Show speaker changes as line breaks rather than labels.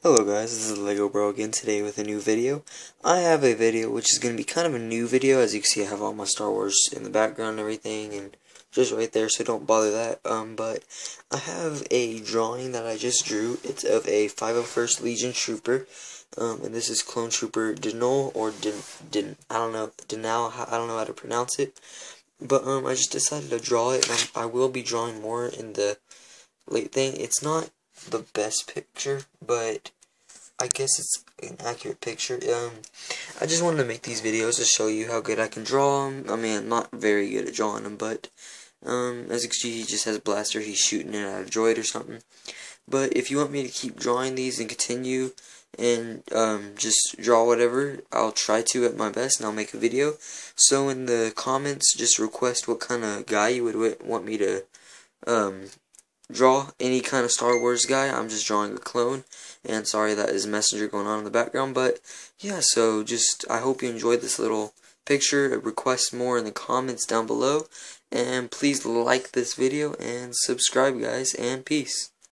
Hello guys, this is Lego Bro again today with a new video. I have a video which is going to be kind of a new video. As you can see, I have all my Star Wars in the background and everything, and just right there, so don't bother that. But I have a drawing that I just drew. It's of a 501st Legion Trooper, and this is Clone Trooper Denol, or I don't know, Denal, I don't know how to pronounce it. But I just decided to draw it, and I will be drawing more in the late thing. It's not the best picture, but I guess it's an accurate picture. I just wanted to make these videos to show you how good I can draw them. I mean, I'm not very good at drawing them, but as you can see, he just has a blaster. He's shooting it at a droid or something. But if you want me to keep drawing these and continue and just draw whatever, I'll try to at my best, and I'll make a video. So in the comments, just request what kind of guy you would want me to draw. Any kind of Star Wars guy. I'm just drawing a clone, and sorry that is Messenger going on in the background, but yeah, so just I hope you enjoyed this little picture. Request more in the comments down below, and please like this video and subscribe, guys, and peace.